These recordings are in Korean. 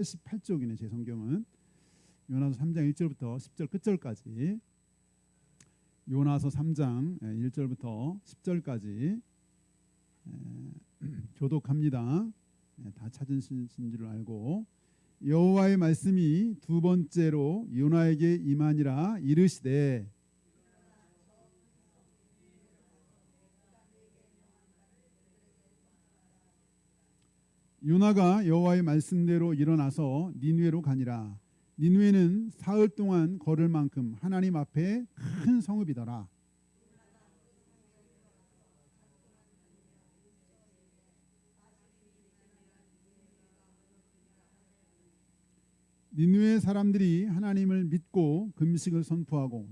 88쪽이네 제 성경은. 요나서 3장 1절부터 10절 끝절까지. 요나서 3장 1절부터 10절까지 교독합니다. 다 찾으신 줄 알고. 여호와의 말씀이 두 번째로 요나에게 임하니라. 이르시되 요나가 여호와의 말씀대로 일어나서 니느웨로 가니라. 니느웨는 사흘 동안 걸을 만큼 하나님 앞에 큰 성읍이더라. 니느웨 사람들이 하나님을 믿고 금식을 선포하고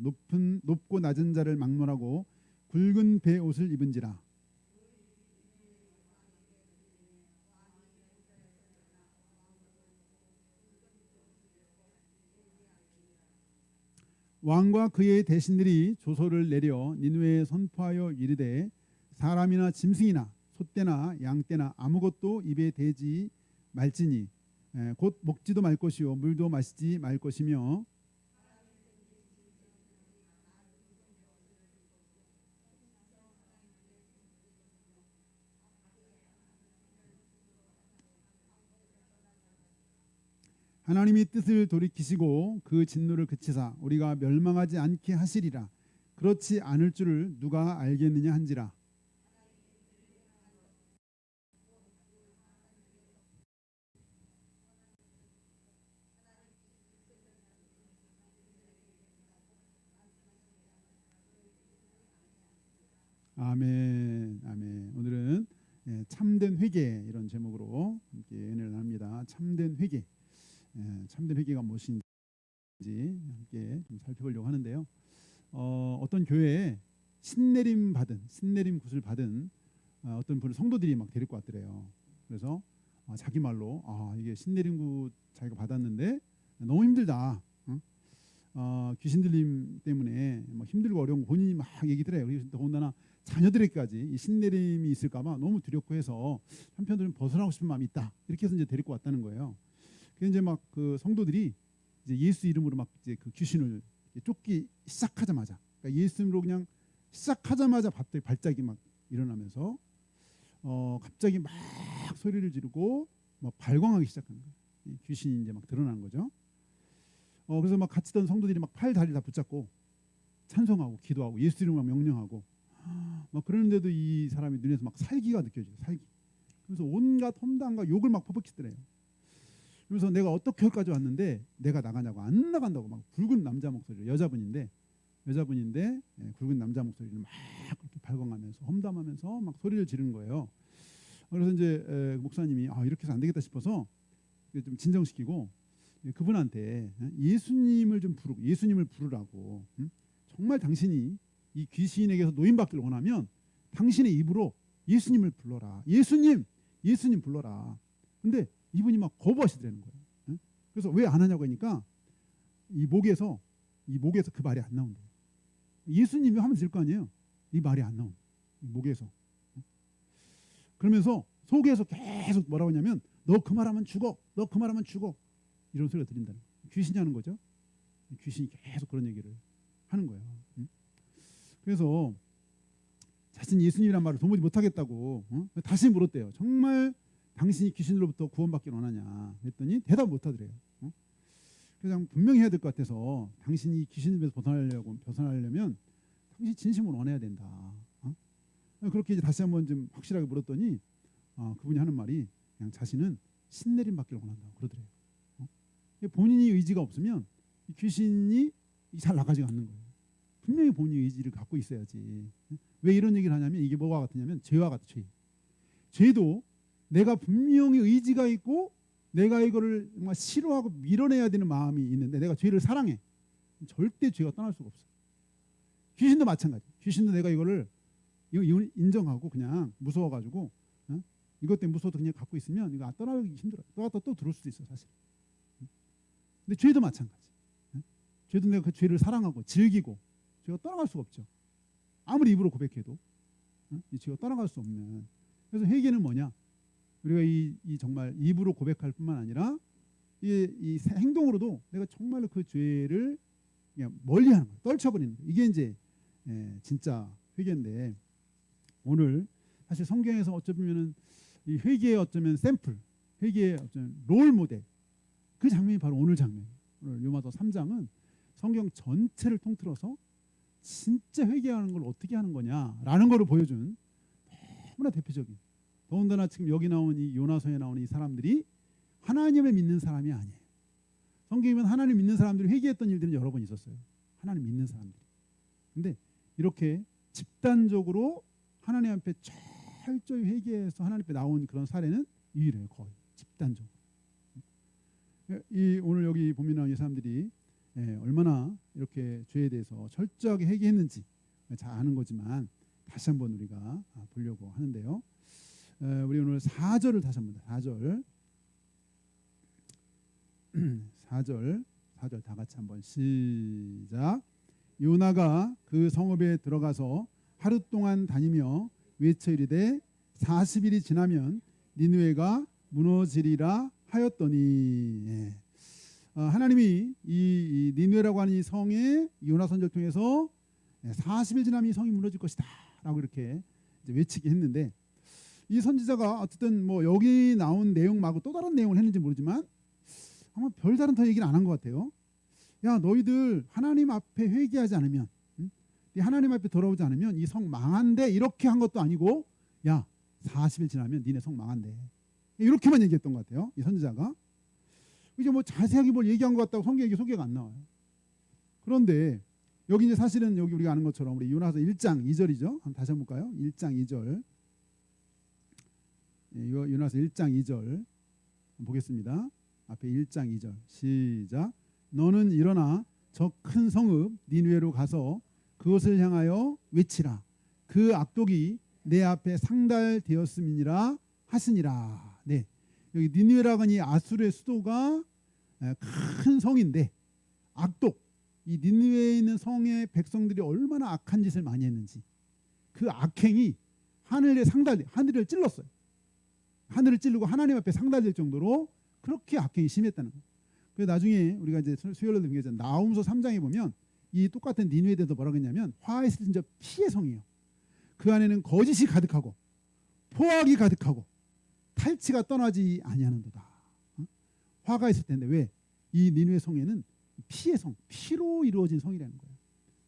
높고 낮은 자를 막론하고 굵은 배 옷을 입은지라. 왕과 그의 대신들이 조서를 내려 니느웨에 선포하여 이르되 사람이나 짐승이나 소떼나 양떼나 아무것도 입에 대지 말지니 곧 먹지도 말 것이요 물도 마시지 말 것이며 하나님이 뜻을 돌이키시고 그 진노를 그치사 우리가 멸망하지 않게 하시리라. 그렇지 않을 줄을 누가 알겠느냐 한지라. 아멘, 아멘. 오늘은 참된 회개 이런 제목으로 함께 은혜를 나눕니다. 참된 회개. 참된 회개가 무엇인지 함께 좀 살펴보려고 하는데요. 어떤 교회에 신내림 굿을 받은 어떤 분 성도들이 막 데리고 왔더래요. 그래서 자기 말로 이게 신내림 굿 자기가 받았는데 너무 힘들다. 귀신 들림 때문에 막 힘들고 어려운 거 본인이 막 얘기더래요. 그래서 더군다나 자녀들에게까지 이 신내림이 있을까봐 너무 두렵고 해서 한편으로는 벗어나고 싶은 마음이 있다. 이렇게 해서 이제 데리고 왔다는 거예요. 그래서 이제 막 그 성도들이 이제 예수 이름으로 막 이제 그 귀신을 쫓기 시작하자마자, 그러니까 예수 이름으로 그냥 시작하자마자 갑자기 발작이 막 일어나면서 갑자기 막 소리를 지르고 막 발광하기 시작한 거예요. 귀신이 이제 막 드러나는 거죠. 그래서 막 같이 있던 성도들이 막 팔 다리 다 붙잡고 찬송하고 기도하고 예수 이름으로 명령하고 막 그러는데도 이 사람이 눈에서 막 살기가 느껴져요. 살기. 그래서 온갖 험담과 욕을 막 퍼붓기더래요. 그래서 내가 어떻게 여기까지 왔는데 내가 나가냐고 안 나간다고 막 굵은 남자 목소리로 여자분인데 굵은 남자 목소리를 막 그렇게 발광하면서 험담하면서 막 소리를 지르는 거예요. 그래서 이제 목사님이 이렇게 해서 안 되겠다 싶어서 좀 진정시키고 그분한테 예수님을 좀 부르고 예수님을 부르라고 정말 당신이 이 귀신에게서 노인받기를 원하면 당신의 입으로 예수님을 불러라. 예수님 불러라. 근데 이분이 막 거부하시더라는 거예요. 그래서 왜 안 하냐고 하니까 이 목에서 그 말이 안 나온대요. 예수님이 하면 될 거 아니에요. 이 말이 안 나온 이 목에서. 그러면서 속에서 계속 뭐라고 하냐면 너 그 말하면 죽어. 너 그 말하면 죽어. 이런 소리가 들린다는 거예요. 귀신이 하는 거죠. 귀신이 계속 그런 얘기를 하는 거예요. 그래서 자신 예수님이란 말을 도무지 못하겠다고 다시 물었대요. 정말 당신이 귀신으로부터 구원받기 원하냐 했더니 대답 못하더래요. 그래서 분명히 해야 될 것 같아서 당신이 귀신에서 벗어나려면 당신이 진심으로 원해야 된다. 그렇게 이제 다시 한번 좀 확실하게 물었더니 그분이 하는 말이 그냥 자신은 신내림 받기를 원한다고 그러더래요. 본인이 의지가 없으면 귀신이 잘 나가지가 않는 거예요. 분명히 본인의 의지를 갖고 있어야지. 왜 이런 얘기를 하냐면 이게 뭐가 같으냐면 죄와 같아. 죄도 내가 분명히 의지가 있고 내가 이거를 정말 싫어하고 밀어내야 되는 마음이 있는데 내가 죄를 사랑해. 절대 죄가 떠날 수가 없어. 귀신도 마찬가지. 귀신도 내가 이거를 인정하고 그냥 무서워가지고 이것 때문에 무서워도 그냥 갖고 있으면 이거 떠나기 힘들어. 또 들어올 수도 있어 사실. 근데 죄도 마찬가지. 죄도 내가 그 죄를 사랑하고 즐기고 죄가 떠나갈 수가 없죠. 아무리 입으로 고백해도 이 죄가 떠나갈 수 없는. 그래서 회개는 뭐냐? 우리가 이 정말 입으로 고백할 뿐만 아니라 이 행동으로도 내가 정말로 그 죄를 그냥 멀리하는 거예요. 떨쳐버리는 거예요. 이게 이제 진짜 회개인데, 오늘 사실 성경에서 어쩌면은 이 회개의 어쩌면 샘플, 회개의 어쩌면 롤 모델, 그 장면이 바로 오늘 장면이에요. 오늘 요마서 3장은 성경 전체를 통틀어서 진짜 회개하는 걸 어떻게 하는 거냐라는 거를 보여준 너무나 대표적인, 더군다나 지금 여기 나온 이 요나서에 나오는 이 사람들이 하나님을 믿는 사람이 아니에요. 성경에 보면 하나님 믿는 사람들이 회개했던 일들은 여러 번 있었어요. 하나님 믿는 사람들이. 근데 이렇게 집단적으로 하나님 앞에 철저히 회개해서 하나님 앞에 나온 그런 사례는 유일해요. 거의 집단적으로. 이 오늘 여기 보면 이 사람들이 얼마나 이렇게 죄에 대해서 철저하게 회개했는지 잘 아는 거지만, 다시 한번 우리가 보려고 하는데요. 우리 오늘 4절을 다시 한번, 4절 4절 다 같이 한번 시작. 요나가 그 성읍에 들어가서 하루 동안 다니며 외쳐 이르되 40일이 지나면 니느웨가 무너지리라 하였더니, 하나님이 이 니느웨라고 하는 이 성에 요나 선지자를 통해서 40일 지나면 이 성이 무너질 것이다 라고 이렇게 이제 외치게 했는데, 이 선지자가 어쨌든 뭐 여기 나온 내용 말고 또 다른 내용을 했는지 모르지만 아마 별다른 더 얘기는 안 한 것 같아요. 야, 너희들 하나님 앞에 회개하지 않으면, 하나님 앞에 돌아오지 않으면 이 성 망한대, 이렇게 한 것도 아니고, 야 40일 지나면 니네 성 망한대, 이렇게만 얘기했던 것 같아요. 이 선지자가 이제 뭐 자세하게 뭘 얘기한 것 같다고 성경에 소개가 안 나와요. 그런데 여기 이제 사실은 여기 우리가 아는 것처럼 우리 요나서 1장 2절이죠. 한번 다시 한번 볼까요? 1장 2절. 이거 요나서 1장 2절 보겠습니다. 앞에 1장 2절 시작. 너는 일어나 저 큰 성읍 니느웨로 가서 그것을 향하여 외치라. 그 악독이 내 앞에 상달되었음이니라 하시니라. 네, 여기 니느웨라고 하는 이 아수르의 수도가 큰 성인데, 악독, 이 니느웨에 있는 성의 백성들이 얼마나 악한 짓을 많이 했는지, 그 악행이 하늘에 하늘을 찔렀어요. 하늘을 찌르고 하나님 앞에 상달될 정도로 그렇게 악행이 심했다는 거예요. 그래서 나중에 우리가 이제 수요일에 등교했잖아요. 나훔서 3장에 보면 이 똑같은 니느웨에 대해서 뭐라고 했냐면, 화에 슬진 자 피의 성이에요. 그 안에는 거짓이 가득하고 포악이 가득하고 탈취가 떠나지 아니하는도다. 화가 있을 텐데 왜? 이 니느웨 성에는 피의 성, 피로 이루어진 성이라는 거예요.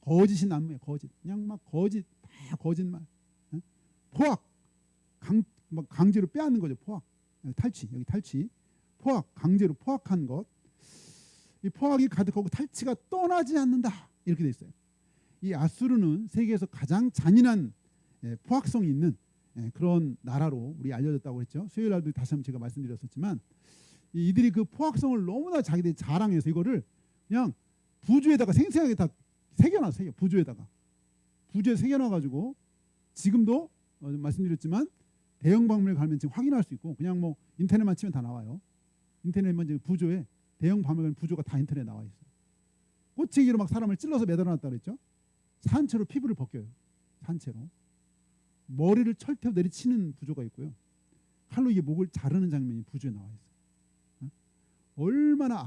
거짓이 난무해, 거짓. 그냥 막 거짓, 다 거짓말. 포악, 강제로 빼앗는 거죠. 포악, 탈취, 여기 탈취. 포악, 강제로 포악한 것. 이 포악이 가득하고 탈취가 떠나지 않는다, 이렇게 돼 있어요. 이 아수르는 세계에서 가장 잔인한 포악성이 있는 그런 나라로 우리 알려졌다고 했죠. 수요일 날도 다시 한번 제가 말씀드렸었지만, 이들이 그 포악성을 너무나 자기들이 자랑해서 이거를 그냥 부주에다가 생생하게 다 새겨놨어요. 부주에 새겨놔가지고 지금도 말씀드렸지만 대형 박물관에 가면 지금 확인할 수 있고, 그냥 뭐 인터넷만 치면 다 나와요. 인터넷만 지금 부조에 대형 박물관 부조가 다 인터넷에 나와 있어요. 꼬치기로 막 사람을 찔러서 매달아놨다 그랬죠. 산채로 피부를 벗겨요. 산채로 머리를 철퇴로 내리치는 부조가 있고요. 칼로 이게 목을 자르는 장면이 부조에 나와 있어요. 얼마나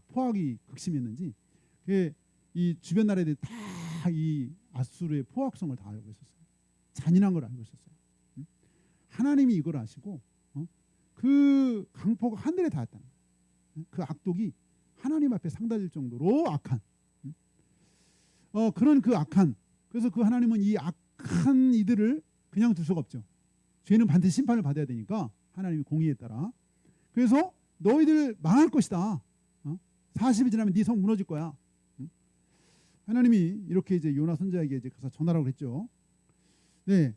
포악이 극심했는지, 이 주변 나라들이 다 이 아수르의 포악성을 다 알고 있었어요. 잔인한 걸 알고 있었어요. 하나님이 이걸 아시고 그 강포가 하늘에 닿았다는 거예요. 그 악독이 하나님 앞에 상달될 정도로 악한, 그런 그 악한, 그래서 그 하나님은 이 악한 이들을 그냥 둘 수가 없죠. 죄는 반드시 심판을 받아야 되니까 하나님이 공의에 따라, 그래서 너희들 망할 것이다. 40일 지나면 네 성 무너질 거야. 하나님이 이렇게 이제 요나 선지자에게 이제 가서 전하라고 했죠. 네,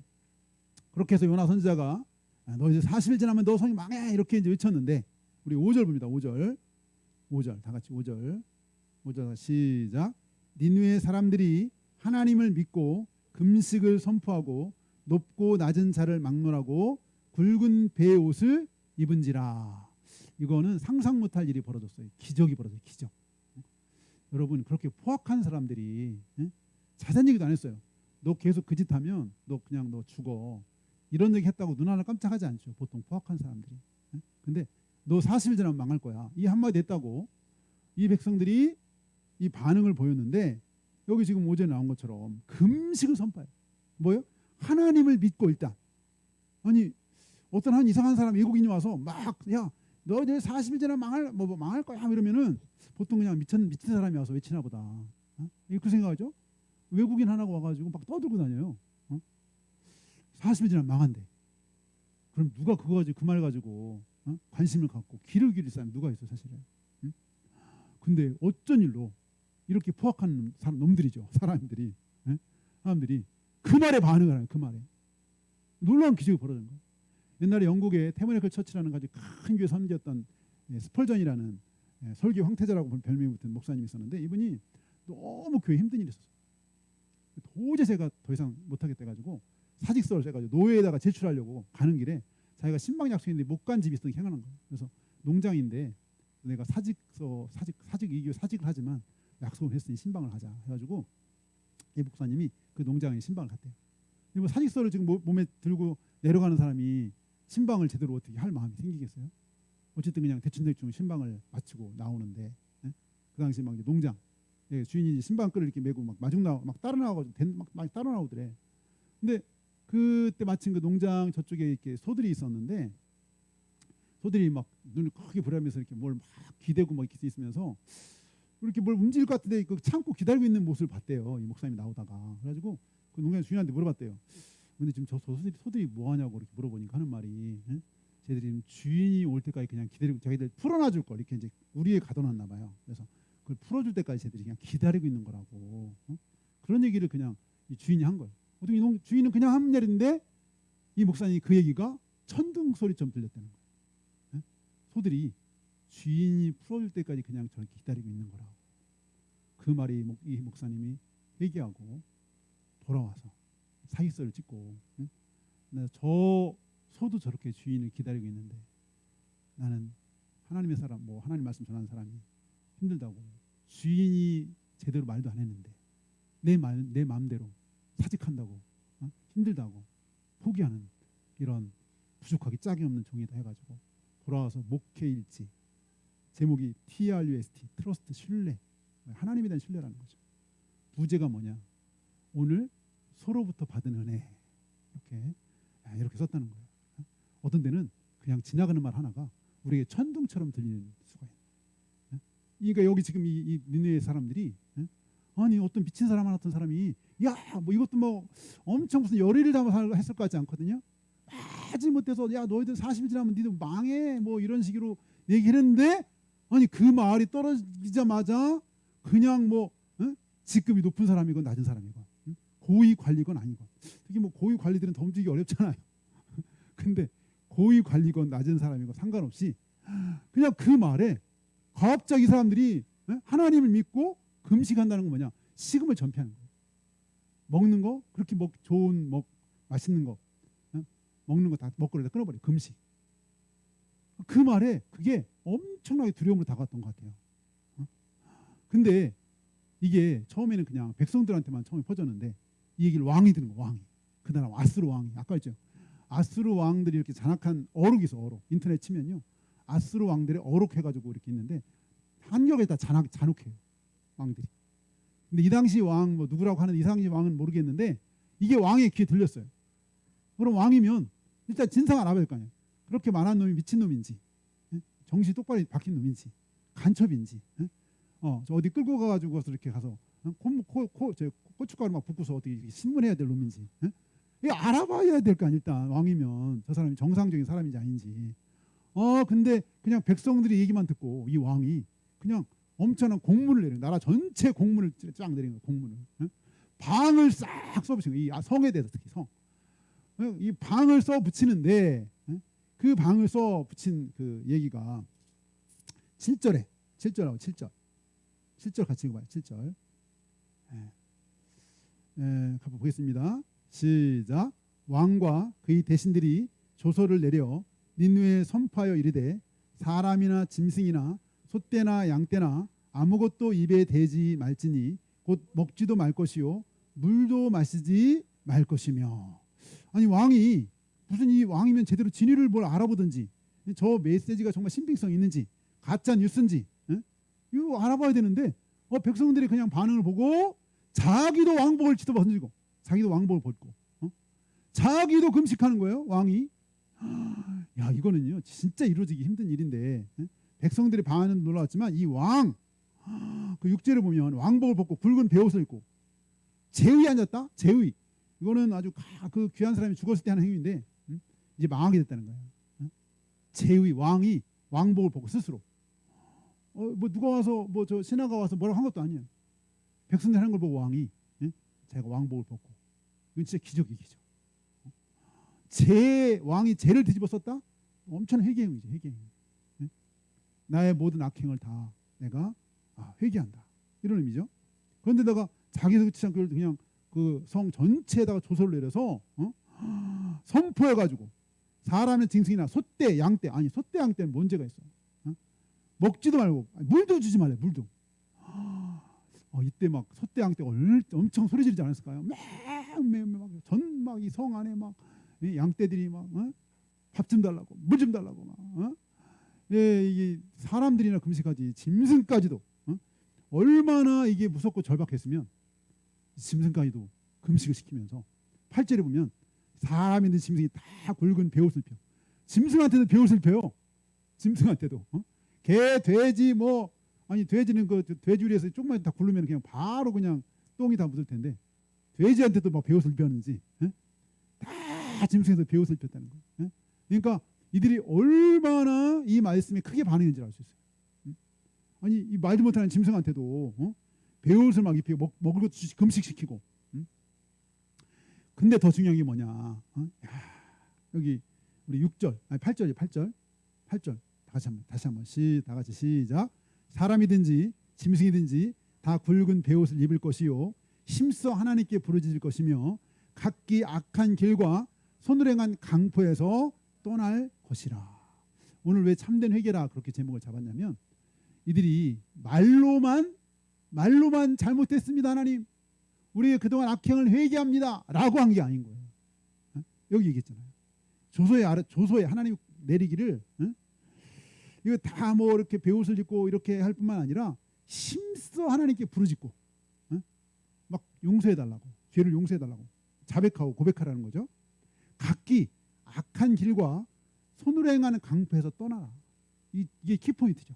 그렇게 해서 요나 선지자가 너 이제 40일 지나면 너 성이 망해, 이렇게 이제 외쳤는데, 우리 5절 봅니다. 5절 다 같이 5절 시작. 니느웨 사람들이 하나님을 믿고 금식을 선포하고 높고 낮은 자를 막론하고 굵은 배의 옷을 입은지라. 이거는 상상 못할 일이 벌어졌어요. 기적이 벌어져요. 기적. 여러분, 그렇게 포악한 사람들이 자세한 얘기도 안 했어요. 너 계속 그 짓 하면 너 죽어, 이런 얘기 했다고 눈 하나 깜짝하지 않죠. 보통 포악한 사람들이. 근데 너 40일 지나면 망할 거야. 이 한마디 했다고 이 백성들이 이 반응을 보였는데 여기 지금 오전에 나온 것처럼 금식을 선포해요. 뭐요? 하나님을 믿고 일단 아니 어떤 한 이상한 사람 외국인이 와서 막 야 너 이제 40일 지나면 망할 거야 이러면은 보통 그냥 미친 사람이 와서 외치나 보다. 이렇게 생각하죠? 외국인 하나가 와가지고 막 떠들고 다녀요. 40일 지나면 망한대. 그럼 누가 그거 가지고 그 말 가지고 관심을 갖고 귀를 기울일 사람이 누가 있어 사실은. 근데 어쩐 일로 이렇게 포악한 놈들이죠. 사람들이 그 말에 반응을 하는 그 말에 놀라운 기적이 벌어진 거예요. 옛날에 영국의 태버네클 처치라는 아주 큰 교회 선지였던 스펄전이라는 설교 황태자라고 별명이 붙은 목사님이 있었는데 이분이 너무 교회 힘든 일이 있었어요. 도저히 제가 더 이상 못하겠다 해가지고 사직서를 써가지고 노예에다가 제출하려고 가는 길에 자기가 신방 약속인데 못 간 집이 있어서 행하는 거예요. 그래서 농장인데 내가 사직 이교 사직을 하지만 약속을 했으니 신방을 하자 해가지고 이 목사님이 그 농장에 신방을 갔대요. 뭐 사직서를 지금 몸에 들고 내려가는 사람이 신방을 제대로 어떻게 할 마음이 생기겠어요? 어쨌든 그냥 대충 신방을 마치고 나오는데 그 당시 막 이제 농장 주인이 신방끈을 이렇게 메고 막 따라 나와가지고 막 따라 나오더래. 근데 그때 마침 그 농장 저쪽에 이렇게 소들이 있었는데 소들이 막 눈을 크게 부라면서 이렇게 뭘 막 기대고 막 이렇게 있으면서 이렇게 뭘 움직일 것 같은데 그 참고 기다리고 있는 모습을 봤대요. 이 목사님이 나오다가 그래가지고 그 농장 주인한테 물어봤대요. 근데 지금 저 소들이 뭐 하냐고 이렇게 물어보니까 하는 말이 쟤들이 지금 주인이 올 때까지 그냥 기다리고 자기들 풀어놔 줄 걸 이렇게 이제 우리에 가둬놨나 봐요. 그래서 그걸 풀어줄 때까지 쟤들이 그냥 기다리고 있는 거라고 그런 얘기를 그냥 이 주인이 한 거예요. 어떻게 주인은 그냥 한 말인데 이 목사님이 그 얘기가 천둥 소리처럼 들렸다는 거예요. 소들이 주인이 풀어줄 때까지 그냥 저렇게 기다리고 있는 거라고. 그 말이 이 목사님이 회개하고 돌아와서 사직서를 찍고 저 소도 저렇게 주인을 기다리고 있는데 나는 하나님의 사람 하나님 말씀 전하는 사람이 힘들다고 주인이 제대로 말도 안 했는데 내 마음대로 사직한다고 힘들다고 포기하는 이런 부족하기 짝이 없는 종이다 해가지고 돌아와서 목회일지 제목이 TRUST 트러스트 신뢰 하나님에 대한 신뢰라는 거죠. 부제가 뭐냐 오늘 서로부터 받은 은혜 이렇게 썼다는 거예요. 어떤 데는 그냥 지나가는 말 하나가 우리에게 천둥처럼 들리는 수가 있어요. 그러니까 여기 지금 이 니느웨 사람들이 아니 어떤 미친 사람 하나 어떤 사람이 야 뭐 이것도 뭐 엄청 무슨 열의를 담아서 했을 것 같지 않거든요. 하지 못해서 야 너희들 40일 지나면 니들 망해 뭐 이런 식으로 얘기했는데 아니 그 말이 떨어지자마자 그냥 뭐 직급이 높은 사람이건 낮은 사람이건 고위 관리건 아니건 특히 뭐 고위 관리들은 더 움직이기 어렵잖아요. 근데 고위 관리건 낮은 사람이건 상관없이 그냥 그 말에 갑자기 이 사람들이 하나님을 믿고 금식한다는 건 뭐냐 식음을 전폐하는 거예요. 먹는 거 그렇게 좋은 맛있는 거 먹는 거 다 먹거리를 끊어버려 금식. 그 말에 그게 엄청나게 두려움으로 다가왔던 것 같아요. 근데 이게 처음에는 그냥 백성들한테만 처음에 퍼졌는데 이 얘기를 왕이 들은 거 왕이 그 나라 아수르 왕이 아까 했죠. 아수르 왕들이 이렇게 잔악한 어록이 있어 어록 인터넷 치면요 아수르 왕들의 어록 해가지고 이렇게 있는데 한결에 다 잔혹해요 왕들이. 근데 이 당시 왕 누구라고 하는 이 당시 왕은 모르겠는데 이게 왕의 귀에 들렸어요. 그럼 왕이면 일단 진상을 알아봐야 될 거 아니에요. 그렇게 말한 놈이 미친 놈인지 정신이 똑바로 박힌 놈인지 간첩인지 어디 끌고 가가지고 이렇게 가서 고춧가루 막 붓고서 어디 신문해야 될 놈인지 이거 알아봐야 될 거 아니에요. 일단 왕이면 저 사람이 정상적인 사람인지 아닌지. 근데 그냥 백성들이 얘기만 듣고 이 왕이 그냥 엄청난 공문을 내려 나라 전체 공문을 쫙 내린 거예요. 공문을 방을 싹 써붙인 거예요. 이 성에 대해서 특히 이 방을 써 붙이는데 그 방을 써 붙인 그 얘기가 7절하고 7절 같이 읽어봐요. 7절 한번 보겠습니다. 시작. 왕과 그의 대신들이 조서를 내려 니느웨에 선포하여 이르되 사람이나 짐승이나 소떼나 양떼나 아무것도 입에 대지 말지니 곧 먹지도 말 것이요 물도 마시지 말 것이며. 아니 왕이 무슨 이 왕이면 제대로 진위를 뭘 알아보든지 저 메시지가 정말 신빙성 있는지 가짜 뉴스인지 이거 알아봐야 되는데 백성들이 그냥 반응을 보고 자기도 왕복을 던지고 자기도 왕복을 벗고 자기도 금식하는 거예요. 왕이. 야, 이거는요 진짜 이루어지기 힘든 일인데 백성들의 반응은 놀라웠지만 이 왕 그 6절에 보면 왕복을 벗고 굵은 베옷을 입고 제위에 앉았다. 제위. 이거는 아주 그 귀한 사람이 죽었을 때 하는 행위인데 이제 망하게 됐다는 거예요. 제위. 왕이 왕복을 벗고 스스로 뭐 누가 와서 뭐 저 신하가 와서 뭐라고 한 것도 아니에요. 백성들 하는 걸 보고 왕이 자기가 왕복을 벗고. 이건 진짜 기적이 기적. 왕이 죄를 뒤집어 썼다? 엄청난 회개행위죠. 회개행위. 나의 모든 악행을 다 내가 회개한다. 이런 의미죠. 그런데다가 자기도 그렇지 않고 그냥 그 성 전체에다가 조서를 내려서 선포해가지고 사람의 짐승이나 소떼, 양떼 아니 소떼, 양떼는 뭔 죄가 있어? 먹지도 말고 물도 주지 말래. 물도. 이때 막 소떼, 양떼가 엄청 소리 지르지 않았을까요? 막 이 성 안에 막 양떼들이 막 밥 좀 달라고 물 좀 달라고 막 이게 사람들이나 금식하지 짐승까지도 얼마나 이게 무섭고 절박했으면 짐승까지도 금식을 시키면서 8절에 보면 사람인데 짐승이 다 굵은 베옷을 펴. 짐승한테도 베옷을 펴요. 짐승한테도 개, 돼지 돼지는 그 돼지우리에서 조금만 다 굴르면 그냥 바로 그냥 똥이 다 묻을 텐데 돼지한테도 막 베옷을 펴는지 다 짐승에서 베옷을 폈다는 거예요. 그러니까 이들이 얼마나 이 말씀에 크게 반응했는지 알 수 있어요. 아니 이 말도 못하는 짐승한테도 베옷을 막 입히고 먹을 것도 금식시키고. 근데 더 중요한 게 뭐냐? 여기 우리 6절, 아니 8절이 8절 다시 한번 다 같이 시작. 사람이든지 짐승이든지 다 굵은 베옷을 입을 것이요 힘써 하나님께 부르짖을 것이며 각기 악한 길과 손으로 행한 강포에서 떠날 것이라. 오늘 왜 참된 회개라 그렇게 제목을 잡았냐면 이들이 말로만 잘못했습니다. 하나님 우리 그동안 악행을 회개합니다 라고 한 게 아닌 거예요. 여기 얘기했잖아요. 조소에 하나님 내리기를 이거 다 뭐 이렇게 베옷을 입고 이렇게 할 뿐만 아니라 힘써 하나님께 부르짖고 막 용서해달라고, 죄를 용서해달라고 자백하고 고백하라는 거죠. 각기 악한 길과 손으로 행하는 강포에서 떠나라. 이게 키포인트죠.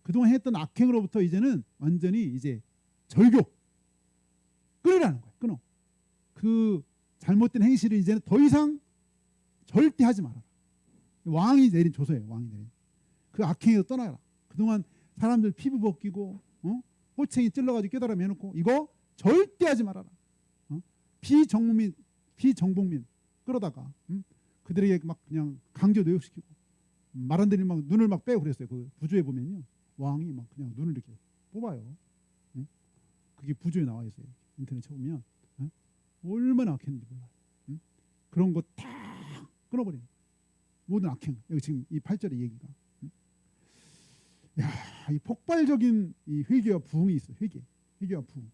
그동안 했던 악행으로부터 이제는 완전히 이제 절교 끊으라는 거예요. 끊어. 그 잘못된 행실을 이제는 더 이상 절대 하지 말아라. 왕이 내린 조서예요. 왕이 내린. 그 악행에서 떠나라. 그동안 사람들 피부 벗기고 호챙이 찔러가지고 깨달아 매놓고 이거 절대 하지 말아라. 비정복민 끌어다가 그들에게 막 그냥 강제 노역시키고 말한들이 막 눈을 막 빼고 그랬어요. 그 부조에 보면요. 왕이 막 그냥 눈을 이렇게 뽑아요. 그게 부조에 나와 있어요. 인터넷 쳐보면 얼마나 악했는지 몰라요. 그런 거 다 끊어버리는 거예요. 모든 악행. 여기 지금 이 8절의 얘기가. 이 폭발적인 이 회개와 부흥이 있어요. 회개와 부흥.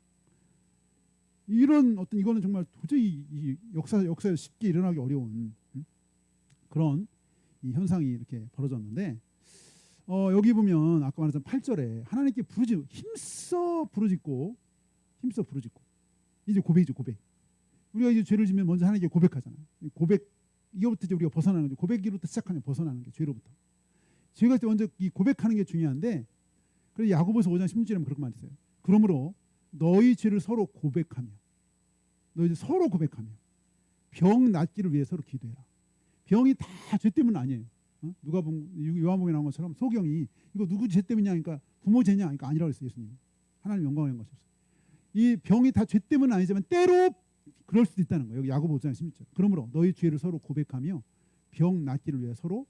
이런 이거는 정말 도저히 이 역사에 쉽게 일어나기 어려운 그런 이 현상이 이렇게 벌어졌는데 여기 보면 아까 말했던 8절에 하나님께 힘써 부르짖고 이제 고백이죠. 고백. 우리가 이제 죄를 지면 먼저 하나님께 고백하잖아요. 이거부터 이제 우리가 벗어나는 거죠. 고백으로부터 시작하면 벗어나는 게 죄로부터. 죄가 때 먼저 이 고백하는 게 중요한데 그래서 야고보서 5장 16절에 그렇게 말했어요. 그러므로 너희 죄를 서로 고백하며 병 낫기를 위해 서로 기도해라. 병이 다 죄 때문 아니에요. 요한복음에 나온 것처럼 소경이 이거 누구 죄 때문이냐 하니까 부모 죄냐 하니까 아니라고 했어요. 예수님. 하나님 영광을 한 것이 없어요. 이 병이 다 죄 때문은 아니지만 때로 그럴 수도 있다는 거예요. 여기 야고보 5장 16절. 그러므로 너희 죄를 서로 고백하며 병 낫기를 위해 서로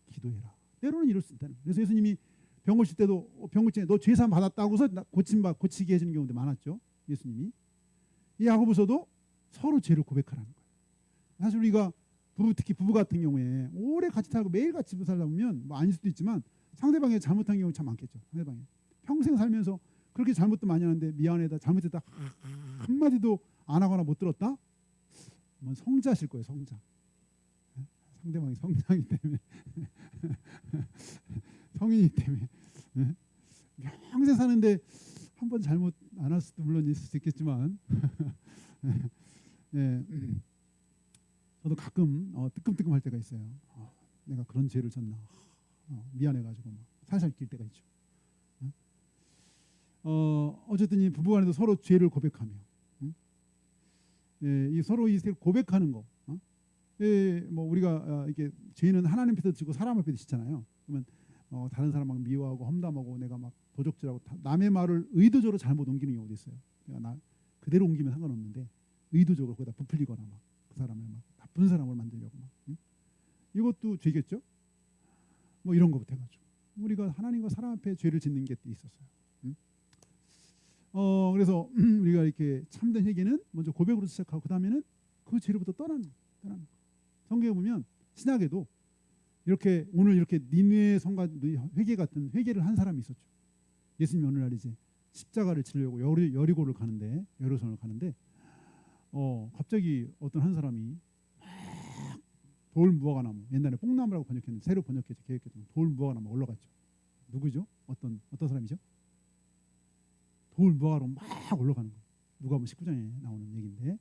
기도해라. 때로는 이럴 수 있다는 거예요. 그래서 예수님이 병 고칠 때도 병 고치에 너 죄 사함 받았다고서 고치게 해주는 경우도 많았죠. 예수님이. 이 야고보서도 서로 죄를 고백하라는 거예요. 사실 우리가 특히 부부 같은 경우에 오래 같이 살고 매일 같이 살다 보면 뭐 아닐 수도 있지만 상대방이 잘못한 경우 참 많겠죠. 상대방이 평생 살면서 그렇게 잘못도 많이 하는데 미안하다 잘못했다 한마디도 안 하거나 못 들었다? 성자실 거예요. 성자. 상대방이 성장이기 때문에 성인이기 때문에 평생 사는데 한 번 잘못 안 할 수도 물론 있을 수 있겠지만 예, 저도 가끔 뜨끔뜨끔할 때가 있어요. 내가 그런 죄를 졌나 미안해가지고 막 살살 뛸 때가 있죠. 어쨌든 이 부부간에도 서로 죄를 고백하며 예, 이 서로 이 고백하는 거 예, 뭐 우리가 이게 죄는 하나님 앞에서 지고 사람 앞에서 지잖아요. 그러면 다른 사람 막 미워하고 험담하고 내가 막 도적질하고 남의 말을 의도적으로 잘못 옮기는 경우도 있어요. 내가 그대로 옮기면 상관없는데 의도적으로 거기다 부풀리거나 막 그 사람을 막 나쁜 사람을 만들려고 막 이것도 죄겠죠. 뭐 이런 거부터 해가지고 우리가 하나님과 사람 앞에 죄를 짓는 게 있었어요. 그래서 우리가 이렇게 참된 회개는 먼저 고백으로 시작하고 그 다음에는 그 죄로부터 떠나는 거. 성경에 보면 신약에도 이렇게 오늘 이렇게 니느웨 성과 회개 같은 회개를 한 사람이 있었죠. 예수님이 어느 날 이제 십자가를 지려고 여리고를 가는데 여리고성을 가는데 갑자기 어떤 한 사람이 돌 무화과나무 옛날에 뽕나무라고 번역했는데 새로 번역해서 계획했던 돌 무화과나무 올라갔죠. 누구죠? 어떤 사람이죠? 돌 무화과로 막 올라가는 거예요. 누가복음 19장에 나오는 얘기인데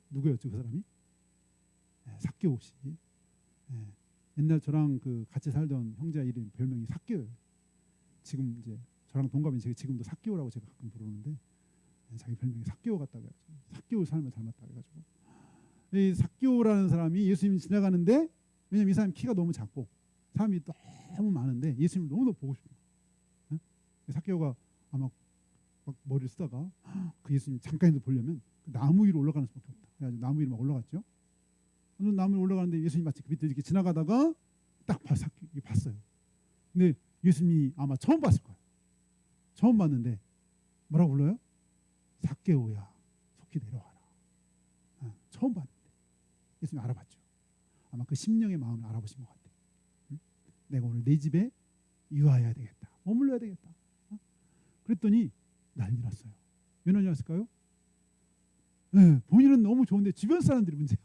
누구였죠 그 사람이? 삭개오 씨. 옛날 저랑 그 같이 살던 형제 이름 별명이 삭개오예요. 지금 이제 저랑 동갑인 제가 지금도 삭개오라고 제가 가끔 부르는데 자기 별명이 삭개오 같다고 해가지고 삭개오 삶을 닮았다고 해가지고 이 삭개오라는 사람이 예수님이 지나가는데 왜냐면 이 사람이 키가 너무 작고 사람이 너무 많은데 예수님을 너무너무 보고 싶은 거예요. 삭개오가 아마 막 머리를 쓰다가 그 예수님 잠깐이라도 보려면 그 나무 위로 올라가는 수밖에 없다. 그래가지고 나무 위로 막 올라갔죠. 나무 위로 올라가는데 예수님 마치 그 밑에 이렇게 지나가다가 딱 봤어요. 근데 예수님이 아마 처음 봤을 거예요. 처음 봤는데 뭐라고 불러요? 삭개오야 속히 내려와라. 처음 봤는데 예수님 알아봤죠. 아마 그 심령의 마음을 알아보신 것 같아요. 내가 오늘 내 집에 유하여야 되겠다. 머물러야 되겠다. 그랬더니 난리 났어요. 왜 난리 났을까요? 본인은 너무 좋은데 주변 사람들이 문제야.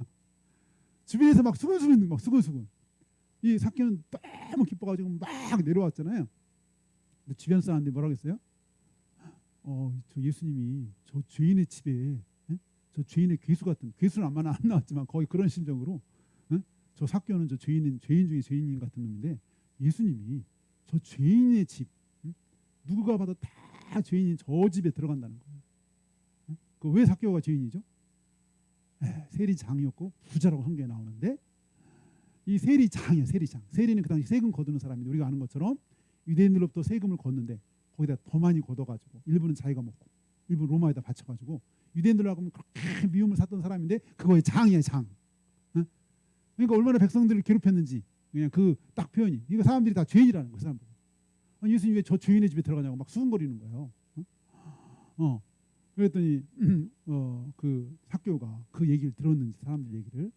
주변에서 막 수근수근 이 삭개오는 너무 기뻐가지고 막 내려왔잖아요. 근데 주변 사람들이 뭐라고 했어요? 저 예수님이 저 죄인의 집에 저 죄인의 괴수 같은 괴수는 아마 안 나왔지만 거의 그런 심정으로 저 삭개오는 저 죄인 중에 죄인인 같은 놈인데 예수님이 저 죄인의 집 누가 봐도 다 죄인인 저 집에 들어간다는 거예요. 그 왜 삭개오가 죄인이죠? 세리장이었고 부자라고 성경에 나오는데 이 세리장이에요. 세리는 그 당시 세금 거두는 사람인데 우리가 아는 것처럼 유대인들로부터 세금을 걷는데 거기다 더 많이 걷어가지고 일부는 자기가 먹고 일부 로마에다 바쳐가지고 유대인들하고 그렇게 미움을 샀던 사람인데 그거의 장이에요. 장. 그러니까 얼마나 백성들을 괴롭혔는지 그냥 그 딱 표현이 이거 사람들이 다 죄인이라는 거예요. 사람들. 예수님 왜 저 죄인의 집에 들어가냐고 막 수군거리는 거예요. 그랬더니 그 삭개오가 그 얘기를 들었는지 사람들 얘기를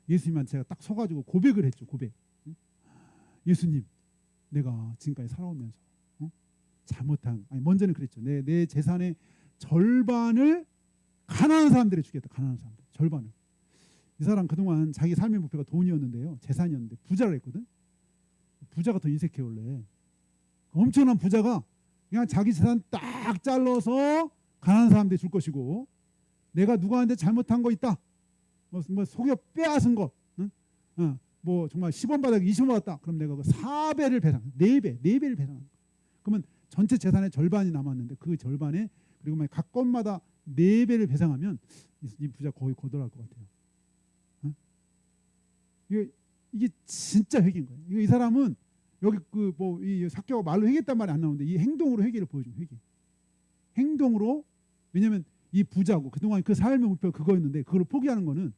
예수님한테 제가 딱 서가지고 고백을 했죠. 고백. 예수님, 내가 지금까지 살아오면서 잘못한 먼저는 그랬죠. 내 재산의 절반을 가난한 사람들에 주겠다. 가난한 사람들 절반을. 이 사람 그동안 자기 삶의 목표가 돈이었는데요. 재산이었는데 부자를 했거든. 부자가 더 인색해 원래. 엄청난 부자가 그냥 자기 재산 딱 잘라서 가난한 사람들이 줄 것이고 내가 누구한테 잘못한 거 있다. 뭐 속여 빼앗은 것. 뭐 정말 10원 받아가 20원 받았다. 그럼 내가 그 4배를 배상. 4배를 배상한다. 그러면 전체 재산의 절반이 남았는데 그 절반에 그리고 만약 각 건마다 4배를 배상하면 이 부자 거의 거덜할 것 같아요. 이게 진짜 회개인 거예요. 이 사람은 여기 그 뭐 이 삭개오가 말로 회개했단 말이 안 나오는데 이 행동으로 회개를 보여준 회개. 행동으로 왜냐하면 이 부자고 그동안 그 삶의 목표가 그거였는데 그걸 포기하는 거는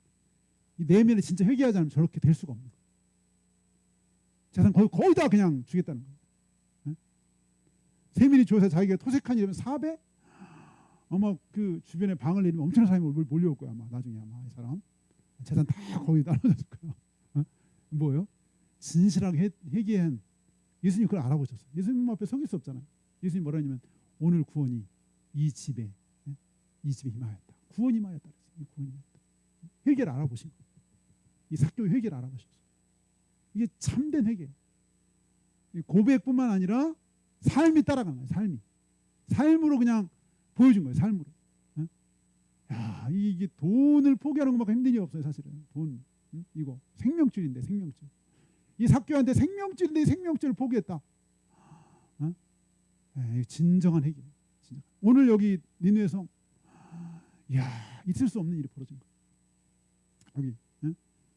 이 내면에 진짜 회개하지 않으면 저렇게 될 수가 없는 거예요. 재산 거의 다 그냥 주겠다는 거예요. 세밀히 조사 자기가 토색한 이러면 4배? 아마 그 주변에 방을 내리면 엄청난 사람이 몰려올 거야. 아마 나중에 아마 이 사람 재산 다 거의 나눠졌을 거야. 뭐예요? 진실하게 회개한 예수님 그걸 알아보셨어요. 예수님 앞에 속일 수 없잖아요. 예수님 뭐라 하냐면 오늘 구원이 이 집에 임하였다. 구원이 임하였다. 회개를 알아보신 거예요. 이 삭개오의 회개를 알아보셨어요. 이게 참된 회개. 고백뿐만 아니라 삶이 따라가는 거예요. 삶으로 그냥 보여준 거예요. 삶으로. 야, 이게 돈을 포기하는 것만큼 힘든 일이 없어요. 사실은 돈, 이거 생명줄인데 생명줄. 이 삭개오한테 생명줄인데 생명줄을 포기했다. 진정한 회개. 오늘 여기 니느웨성, 야, 있을 수 없는 일이 벌어진 거예요. 여기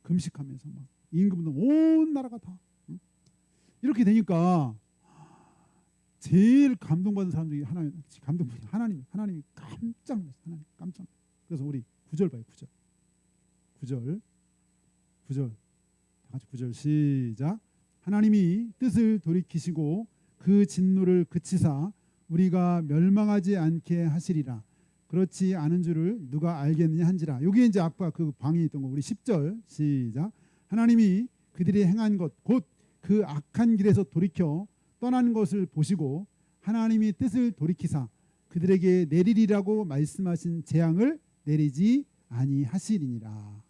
금식하면서 막 임금도 온 나라가 다 이렇게 되니까 제일 감동받은 사람 중에 하나님이 깜짝 놀랐어요. 하나님 깜짝. 그래서 우리 9절 봐요. 9절 다 같이 9절 시작. 하나님이 뜻을 돌이키시고 그 진노를 그치사 우리가 멸망하지 않게 하시리라. 그렇지 않은 줄을 누가 알겠느냐 한지라. 여기 이제 아까 그 방이 있던 거 우리 10절 시작. 하나님이 그들이 행한 것 곧 그 악한 길에서 돌이켜 떠난 것을 보시고 하나님이 뜻을 돌이키사 그들에게 내리리라고 말씀하신 재앙을 내리지 아니하시리니라.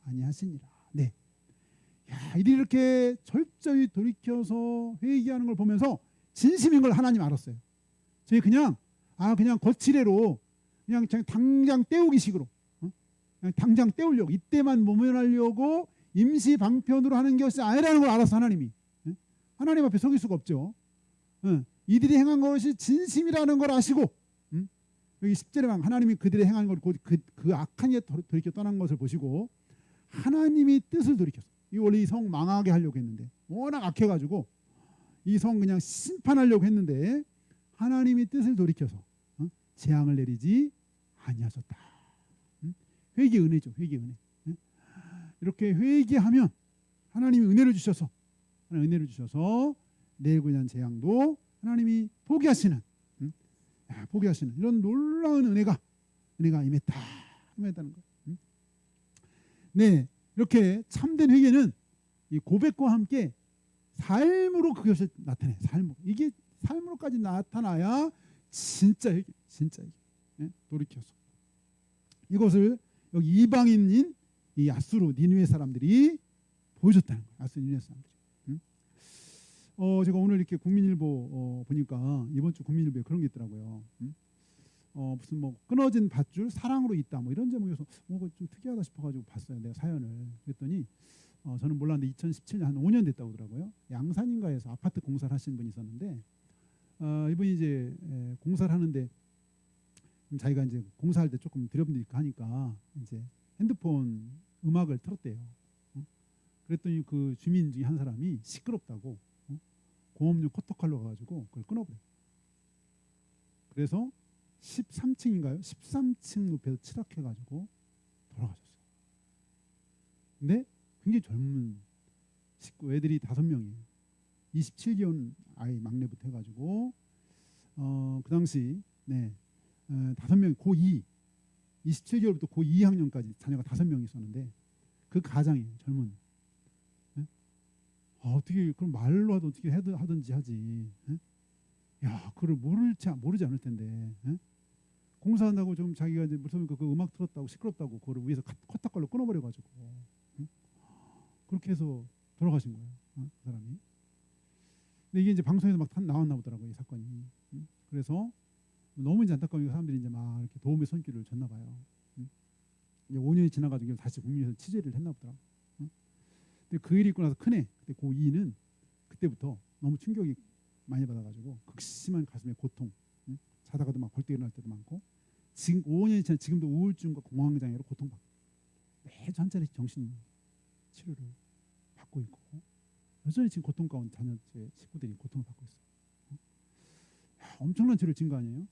네. 야, 이렇게 철저히 돌이켜서 회개하는 걸 보면서 진심인 걸 하나님 알았어요. 저희 그냥 거칠애로 그냥 당장 때우기식으로 그냥 당장 때우려고 이때만 모면하려고 임시 방편으로 하는 것이 아니라는 걸 알아서 하나님이 하나님 앞에 서길 수가 없죠. 이들이 행한 것이 진심이라는 걸 아시고 여기 10절에 하나님이 그들이 행한 걸 곧 그 악한 일 돌이켜 떠난 것을 보시고 하나님이 뜻을 돌이켰어. 이 원래 이 성 망하게 하려고 했는데 워낙 악해가지고 이 성 그냥 심판하려고 했는데 하나님이 뜻을 돌이켜서 재앙을 내리지 아니하셨다. 회개 은혜죠. 회개 은혜. 이렇게 회개하면 하나님이 은혜를 주셔서 내리고 난 재앙도 하나님이 포기하시는 이런 놀라운 은혜가 임했다는 거. 네, 이렇게 참된 회개는 이 고백과 함께 삶으로 그것을 나타내. 이게 삶으로까지 나타나야 진짜 회개. 돌이켜서 이것을 여기 이방인인 이 아수르 니느웨 사람들이 보여줬다는 거예요. 아수르 니느웨 사람들이. 제가 오늘 이렇게 국민일보 보니까 이번 주 국민일보에 그런 게 있더라고요. 무슨 뭐 끊어진 밧줄 사랑으로 있다 뭐 이런 제목에서 좀 특이하다 싶어가지고 봤어요. 내가 사연을 그랬더니 저는 몰랐는데 2017년 한 5년 됐다고 하더라고요. 양산인가에서 아파트 공사를 하신 분이 있었는데 이분이 이제 공사를 하는데 자기가 이제 공사할 때 조금 두렵니까 하니까 이제 핸드폰 음악을 틀었대요. 그랬더니 그 주민 중에 한 사람이 시끄럽다고 공업용 커터칼로 가가지고 그걸 끊어버려요. 그래서 13층인가요? 13층 높이에서 추락해가지고 돌아가셨어요. 근데 굉장히 젊은 식구 애들이 5명이에요. 27개월 아이 막내부터 해가지고 그 당시 5명 고2 27개월부터 고2 학년까지 자녀가 5명이 있었는데 그 가장이에요. 젊은. 어떻게 그럼 말로 하든 어떻게 하든지 하지. 야, 그걸 모르지 않을 텐데. 공사한다고 좀 자기가 이제 무슨 그 음악 틀었다고 시끄럽다고 그걸 위에서 커터칼로 끊어버려가지고 그렇게 해서 돌아가신 거예요. 그 사람이. 근데 이게 이제 방송에서 막 나왔나 보더라고요, 이 사건이. 그래서 너무 이제 안타까운 사람들이 이제 막 이렇게 도움의 손길을 줬나 봐요. 이제 5년이 지나가지고 다시 국민에서 취재를 했나 보더라. 근데 그 일이 있고 나서 큰애, 그때 고2는 그때부터 너무 충격이 많이 받아가지고 극심한 가슴의 고통, 자다가도 막 벌떡 일어날 때도 많고 지금 5년이 지나 지금도 우울증과 공황장애로 고통받고 매주 한 차례씩 정신 치료를 받고 있고 여전히 지금 고통 가운데 자녀의 식구들이 고통을 받고 있어요. 엄청난 치료를 진 거 아니에요?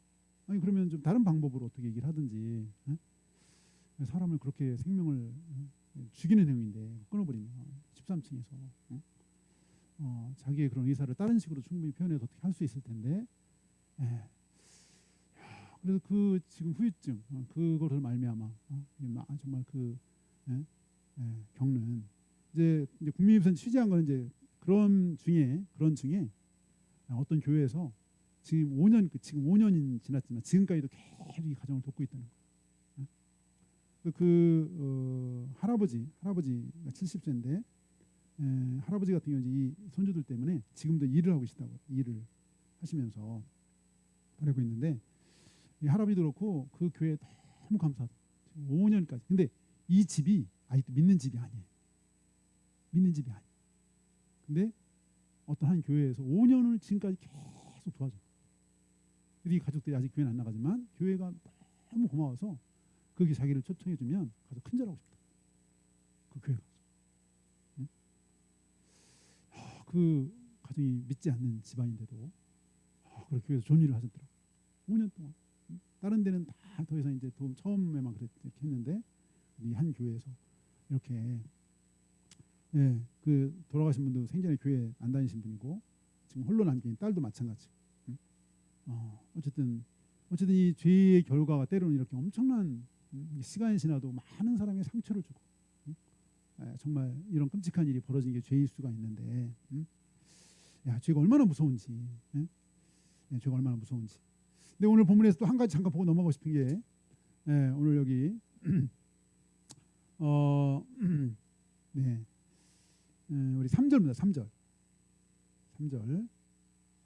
아니 그러면 좀 다른 방법으로 어떻게 얘기를 하든지 사람을 그렇게 생명을 죽이는 행위인데 끊어버리면 13층에서 자기의 그런 의사를 다른 식으로 충분히 표현해서 어떻게 할 수 있을 텐데 그래서 그 지금 후유증 그거를 말미암아 정말 그 겪는 이제 국민의힘에서 취재한 거는 이제 그런 중에 어떤 교회에서 지금 5년이 지났지만 지금까지도 계속 이 가정을 돕고 있다는 거예요. 할아버지가 70세인데 할아버지 같은 경우는 이 손주들 때문에 지금도 일을 하고 계시다고 일을 하시면서 보내고 있는데 이 할아버지도 그렇고 그 교회에 너무 감사하다. 5년까지. 근데 이 집이 아직도 믿는 집이 아니에요. 믿는 집이 아니에요. 근데 어떤 한 교회에서 5년을 지금까지 계속 도와줘요. 이 가족들이 아직 교회는 안 나가지만 교회가 너무 고마워서 거기 자기를 초청해주면 가서 큰절하고 싶다. 그 교회 가서. 응? 그 가정이 믿지 않는 집안인데도 그 교회에서 좋은 일을 하셨더라고. 5년 동안. 다른 데는 다 더 이상 이제 처음에만 그렇게 했는데 이 한 교회에서 이렇게 그 돌아가신 분도 생전에 교회 안 다니신 분이고 지금 홀로 남긴 딸도 마찬가지. 응? 어쨌든 이 죄의 결과가 때로는 이렇게 엄청난 시간이 지나도 많은 사람에게 상처를 주고 정말 이런 끔찍한 일이 벌어진 게 죄일 수가 있는데 야, 죄가 얼마나 무서운지 죄가 얼마나 무서운지. 근데 오늘 본문에서 또 한 가지 잠깐 보고 넘어가고 싶은 게 오늘 여기 우리 3절입니다. 3절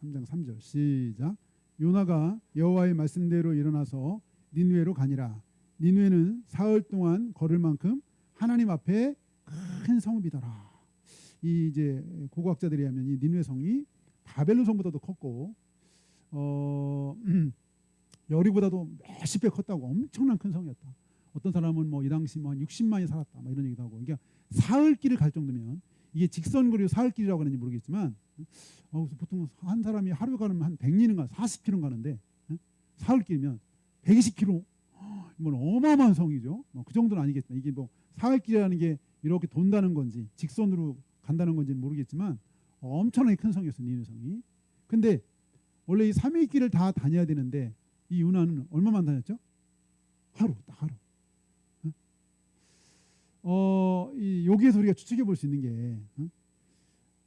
3장 3절 시작. 요나가 여호와의 말씀대로 일어나서 니느웨로 가니라. 니느웨는 사흘 동안 걸을 만큼 하나님 앞에 큰 성읍이더라. 이 이제 고고학자들에 의하면 이 니느웨 성이 바벨론 성보다도 컸고 여리보다도 몇십 배 컸다고. 엄청난 큰 성이었다. 어떤 사람은 뭐 이 당시 뭐 한 60만이 살았다 뭐 이런 얘기도 하고. 그러니까 사흘길을 갈 정도면 이게 직선거리로 사흘길이라고 하는지 모르겠지만 보통 한 사람이 하루 가면 한 100리는 가 40km 가는데 사흘길이면 120km. 이건 어마어마한 성이죠. 그 정도는 아니겠지만 이게 뭐 사흘길이라는 게 이렇게 돈다는 건지 직선으로 간다는 건지는 모르겠지만 엄청나게 큰 성이었어요. 니느웨 성이. 근데 원래 이 3일 길을 다 다녀야 되는데 이 요나는 얼마만 다녔죠? 하루, 딱 하루. 여기에서 우리가 추측해 볼 수 있는 게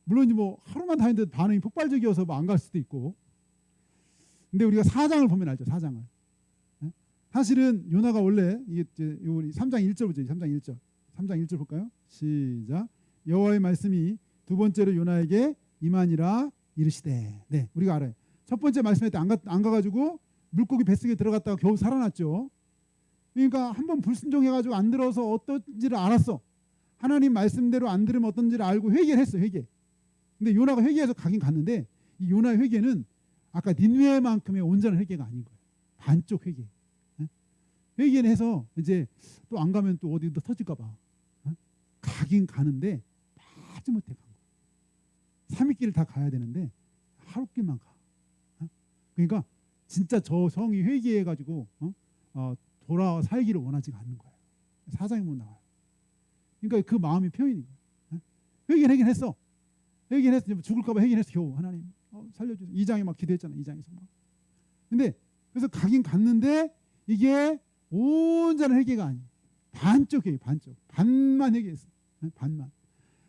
물론 이제 뭐 하루만 다녔는데 반응이 폭발적이어서 뭐 안 갈 수도 있고. 근데 우리가 4장을 보면 알죠. 4장을. 사실은 요나가 원래 이게 우리 3장 1절 보죠. 3장 1절. 3장 1절 볼까요? 시작. 여호와의 말씀이 두 번째로 요나에게 임하니라 이르시되. 네, 우리가 알아요. 첫 번째 말씀할 때 안 가가지고 물고기 뱃속에 들어갔다가 겨우 살아났죠. 그러니까 한번 불순종해가지고 안 들어서 어떤지를 알았어. 하나님 말씀대로 안 들으면 어떤지를 알고 회개를 했어. 회개. 근데 요나가 회개해서 가긴 갔는데 이 요나의 회개는 아까 니느웨만큼의 온전한 회개가 아닌 거예요. 반쪽 회개. 회개는 해서 이제 또 안 가면 또 어디 터질까 봐 가긴 가는데 마지못해 간 거야. 3일 길을 다 가야 되는데 하루 길만 가. 그러니까 진짜 저 성이 회개해가지고 돌아와 살기를 원하지가 않는 거예요. 사장이 못 나와요. 그러니까 그 마음이 표현인 거예요. 회개를 했어. 회개를 했어. 죽을까 봐 회개를 했어. 겨우 하나님 살려주세요. 2장에 막 기도했잖아. 2장에서 막. 근데 그래서 가긴 갔는데 이게 온전한 회개가 아니에요. 반쪽 회개, 반쪽. 반만 회개했어. 반만.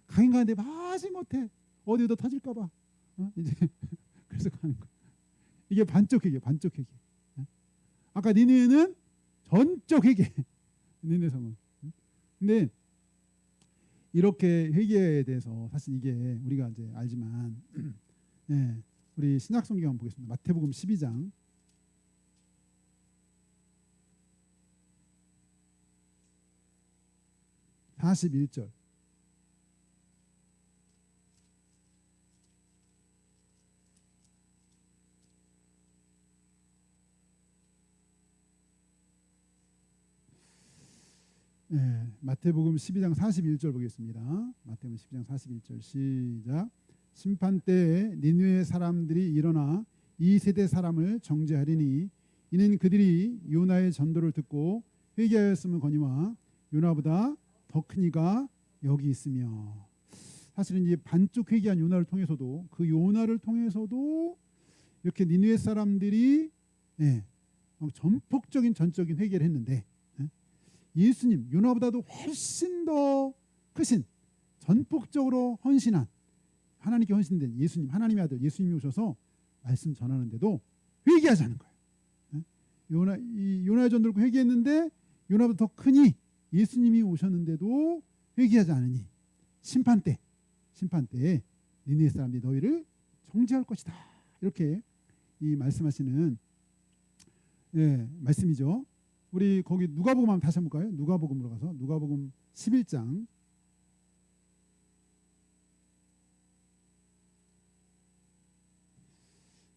가긴 가는데 마지못해 어디도 터질까 봐. 이제 그래서 가는 거예요. 이게 반쪽 회개, 반쪽 회개. 아까 니느웨는 전적 회개. 니느웨 성은. 근데 이렇게 회개에 대해서 사실 이게 우리가 이제 알지만 우리 신약 성경 한번 보겠습니다. 마태복음 12장 41절. 마태복음 12장 41절 보겠습니다. 마태복음 12장 41절 시작. 심판 때에 니느웨 사람들이 일어나 이 세대 사람을 정죄하리니 이는 그들이 요나의 전도를 듣고 회개하였으면 거니와 요나보다 더 큰 이가 여기 있으며. 사실은 이제 반쪽 회개한 요나를 통해서도 그 요나를 통해서도 이렇게 니느웨 사람들이 전폭적인 전적인 회개를 했는데 예수님 요나보다도 훨씬 더 크신 전폭적으로 헌신한 하나님께 헌신된 예수님, 하나님의 아들 예수님이 오셔서 말씀 전하는데도 회개하지 않은 거예요. 요나의 전도를 회개했는데 요나보다 더 크니 예수님이 오셨는데도 회개하지 않으니 심판 때에 니느웨 사람들이 너희를 정죄할 것이다. 이렇게 이 말씀하시는 말씀이죠. 우리 거기 누가복음 한번 다시 한번 볼까요? 누가복음으로 가서 누가복음 11장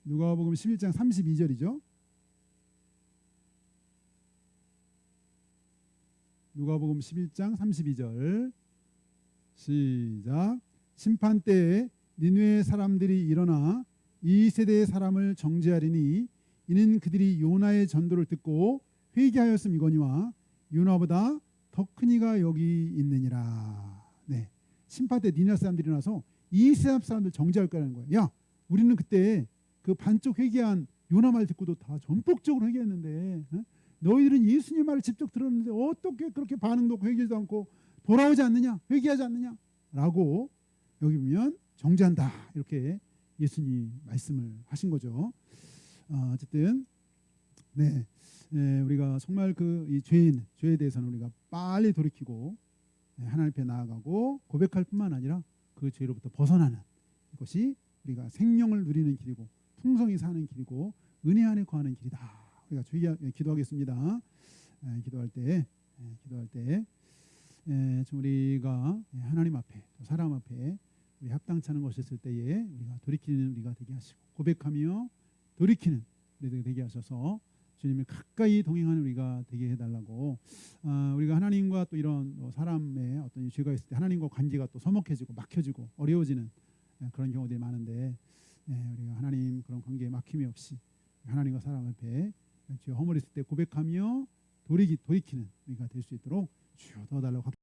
누가복음 11장 32절이죠. 누가복음 11장 32절 시작. 심판 때에 니느웨 사람들이 일어나 이 세대의 사람을 정죄하리니 이는 그들이 요나의 전도를 듣고 회개하였음이거니와 요나보다 더 큰 이가 여기 있느니라. 네, 심판 때 니느웨 사람들이 일어나서 이 세대 사람들 정죄할 거라는 거예요. 야, 우리는 그때 그 반쪽 회개한 요나 말 듣고도 다 전폭적으로 회개했는데 너희들은 예수님 말을 직접 들었는데 어떻게 그렇게 반응도 없고 회개하지도 않고 돌아오지 않느냐, 회개하지 않느냐라고 여기 보면 정죄한다 이렇게 예수님 말씀을 하신 거죠. 어쨌든 우리가 정말 그 이 죄에 대해서는 우리가 빨리 돌이키고 하나님 앞에 나아가고 고백할 뿐만 아니라 그 죄로부터 벗어나는 것이 우리가 생명을 누리는 길이고 풍성히 사는 길이고 은혜 안에 거하는 길이다. 우리가 기도하겠습니다. 기도할 때 좀 우리가 하나님 앞에 또 사람 앞에 우리 합당치 않은 것이 있을 때에 우리가 돌이키는 우리가 되게 하시고 고백하며 돌이키는 우리가 되게 하셔서 주님을 가까이 동행하는 우리가 되게 해달라고. 우리가 하나님과 또 이런 사람의 어떤 죄가 있을 때 하나님과 관계가 또 서먹해지고 막혀지고 어려워지는 그런 경우들이 많은데 우리가 하나님 그런 관계에 막힘이 없이 하나님과 사람 앞에 죄 허물했을 때 고백하며 돌이키는 우리가 될 수 있도록 주여 도와달라고